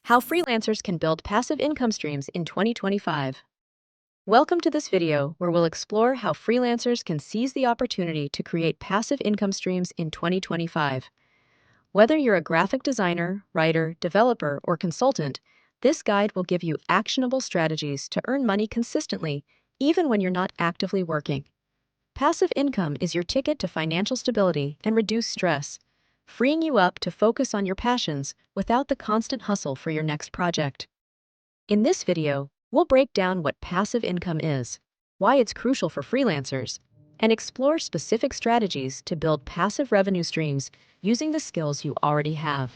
How freelancers can build passive income streams in 2025. Welcome to this video where we'll explore how freelancers can seize the opportunity to create passive income streams in 2025. Whether you're a graphic designer, writer, developer, or consultant, this guide will give you actionable strategies to earn money consistently, even when you're not actively working. Passive income is your ticket to financial stability and reduced stress, freeing you up to focus on your passions without the constant hustle for your next project. In this video, we'll break down what passive income is, why it's crucial for freelancers, and explore specific strategies to build passive revenue streams using the skills you already have.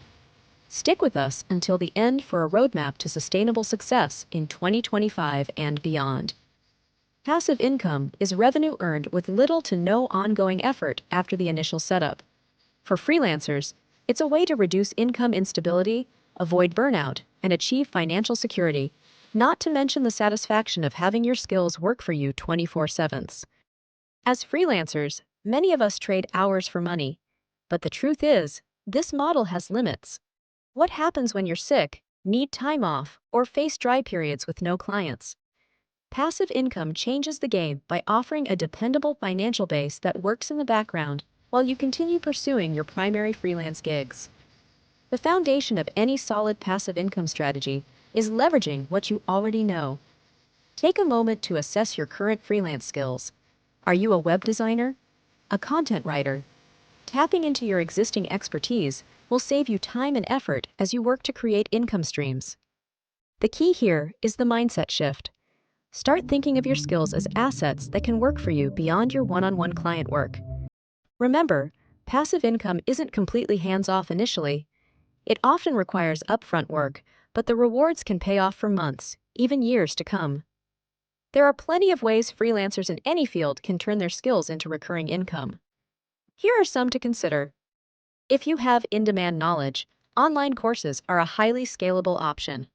Stick with us until the end for a roadmap to sustainable success in 2025 and beyond. Passive income is revenue earned with little to no ongoing effort after the initial setup. For freelancers, it's a way to reduce income instability, avoid burnout, and achieve financial security, not to mention the satisfaction of having your skills work for you 24/7. As freelancers, many of us trade hours for money, but the truth is, this model has limits. What happens when you're sick, need time off, or face dry periods with no clients? Passive income changes the game by offering a dependable financial base that works in the background while you continue pursuing your primary freelance gigs. The foundation of any solid passive income strategy is leveraging what you already know. Take a moment to assess your current freelance skills. Are you a web designer? A content writer? Tapping into your existing expertise will save you time and effort as you work to create income streams. The key here is the mindset shift. Start thinking of your skills as assets that can work for you beyond your one-on-one client work. Remember, passive income isn't completely hands-off initially. It often requires upfront work, but the rewards can pay off for months, even years to come. There are plenty of ways freelancers in any field can turn their skills into recurring income. Here are some to consider. If you have in-demand knowledge, online courses are a highly scalable option.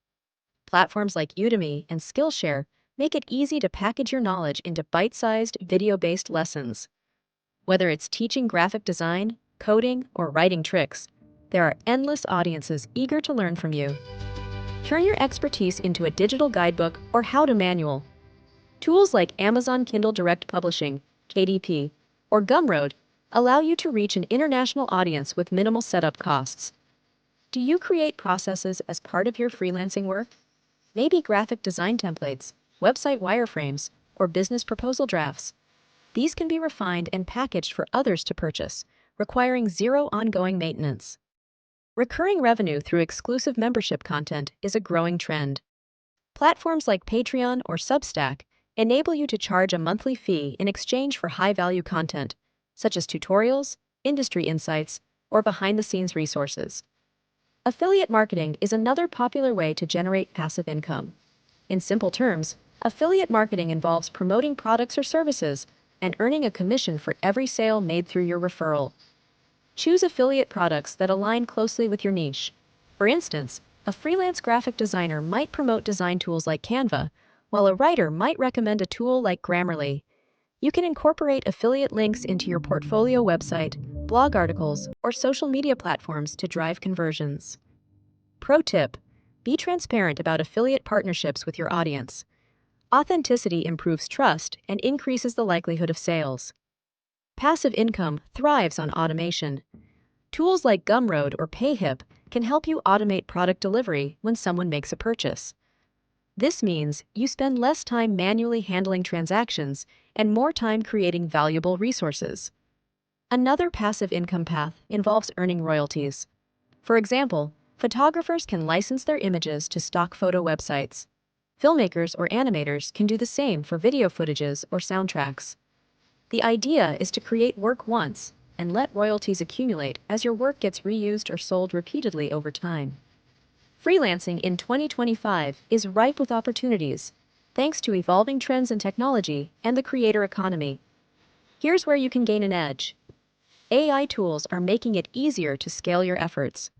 Platforms like Udemy and Skillshare make it easy to package your knowledge into bite-sized, video-based lessons. Whether it's teaching graphic design, coding, or writing tricks, there are endless audiences eager to learn from you. Turn your expertise into a digital guidebook or how-to manual. Tools like Amazon Kindle Direct Publishing, KDP, or Gumroad allow you to reach an international audience with minimal setup costs. Do you create processes as part of your freelancing work? Maybe graphic design templates, website wireframes, or business proposal drafts. These can be refined and packaged for others to purchase, requiring zero ongoing maintenance. Recurring revenue through exclusive membership content is a growing trend. Platforms like Patreon or Substack enable you to charge a monthly fee in exchange for high-value content, such as tutorials, industry insights, or behind-the-scenes resources. Affiliate marketing is another popular way to generate passive income. In simple terms, affiliate marketing involves promoting products or services and earning a commission for every sale made through your referral. Choose affiliate products that align closely with your niche. For instance, a freelance graphic designer might promote design tools like Canva, while a writer might recommend a tool like Grammarly. You can incorporate affiliate links into your portfolio website, blog articles, or social media platforms to drive conversions. Pro tip: be transparent about affiliate partnerships with your audience. Authenticity improves trust and increases the likelihood of sales. Passive income thrives on automation. Tools like Gumroad or Payhip can help you automate product delivery when someone makes a purchase. This means you spend less time manually handling transactions and more time creating valuable resources. Another passive income path involves earning royalties. For example, photographers can license their images to stock photo websites. Filmmakers or animators can do the same for video footages or soundtracks. The idea is to create work once and let royalties accumulate as your work gets reused or sold repeatedly over time. Freelancing in 2025 is ripe with opportunities, thanks to evolving trends in technology and the creator economy. Here's where you can gain an edge. AI tools are making it easier to scale your efforts.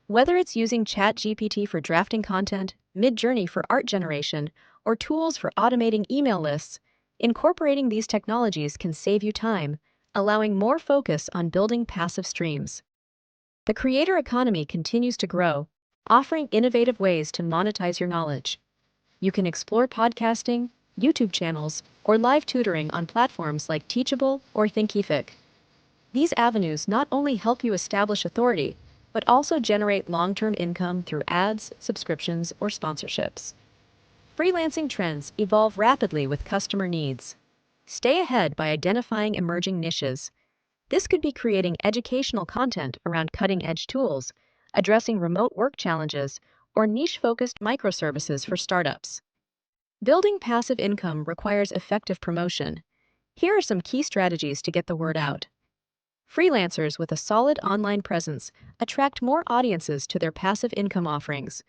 Whether it's using ChatGPT for drafting content, Midjourney for art generation, or tools for automating email lists, incorporating these technologies can save you time, allowing more focus on building passive streams. The creator economy continues to grow. offering innovative ways to monetize your knowledge. You can explore podcasting, YouTube channels, or live tutoring on platforms like Teachable or Thinkific. These avenues not only help you establish authority, but also generate long-term income through ads, subscriptions, or sponsorships. Freelancing trends evolve rapidly with customer needs. Stay ahead by identifying emerging niches. This could be creating educational content around cutting-edge tools, addressing remote work challenges, or niche-focused microservices for startups. Building passive income requires effective promotion. Here are some key strategies to get the word out. Freelancers with a solid online presence attract more audiences to their passive income offerings.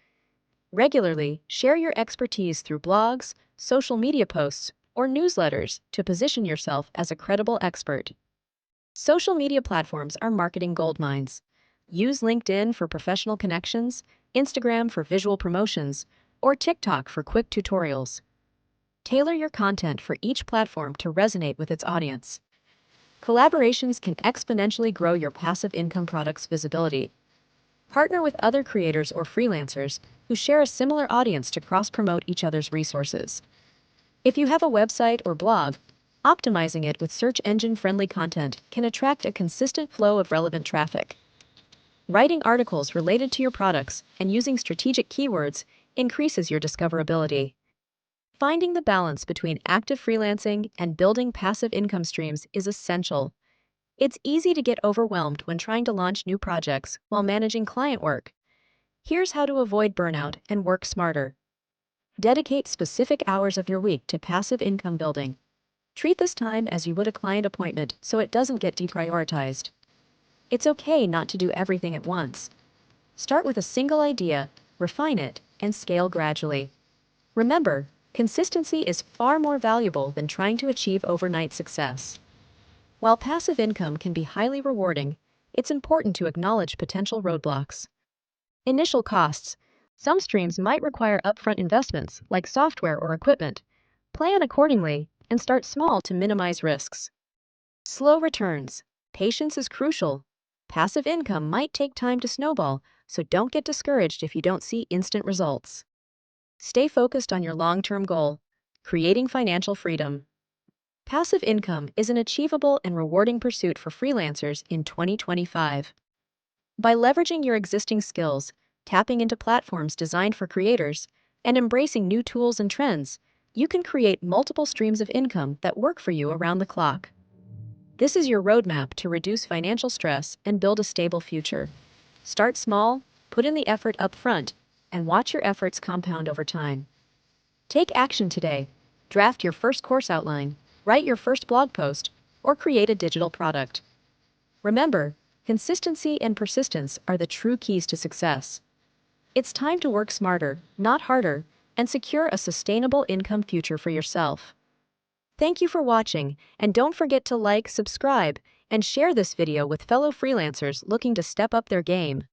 Regularly share your expertise through blogs, social media posts, or newsletters to position yourself as a credible expert. Social media platforms are marketing goldmines. Use LinkedIn for professional connections, Instagram for visual promotions, or TikTok for quick tutorials. Tailor your content for each platform to resonate with its audience. Collaborations can exponentially grow your passive income product's visibility. Partner with other creators or freelancers who share a similar audience to cross-promote each other's resources. If you have a website or blog, optimizing it with search engine-friendly content can attract a consistent flow of relevant traffic. Writing articles related to your products and using strategic keywords increases your discoverability. Finding the balance between active freelancing and building passive income streams is essential. It's easy to get overwhelmed when trying to launch new projects while managing client work. Here's how to avoid burnout and work smarter. Dedicate specific hours of your week to passive income building. Treat this time as you would a client appointment so it doesn't get deprioritized. It's okay not to do everything at once. Start with a single idea, refine it, and scale gradually. Remember, consistency is far more valuable than trying to achieve overnight success. While passive income can be highly rewarding, it's important to acknowledge potential roadblocks. Initial costs. Some streams might require upfront investments like software or equipment. Plan accordingly and start small to minimize risks. Slow returns. Patience is crucial. Passive income might take time to snowball, so don't get discouraged if you don't see instant results. Stay focused on your long-term goal, creating financial freedom. Passive income is an achievable and rewarding pursuit for freelancers in 2025. By leveraging your existing skills, tapping into platforms designed for creators, and embracing new tools and trends, you can create multiple streams of income that work for you around the clock. This is your roadmap to reduce financial stress and build a stable future. Start small, put in the effort up front, and watch your efforts compound over time. Take action today. Draft your first course outline, write your first blog post, or create a digital product. Remember, consistency and persistence are the true keys to success. It's time to work smarter, not harder, and secure a sustainable income future for yourself. Thank you for watching, and don't forget to like, subscribe, and share this video with fellow freelancers looking to step up their game.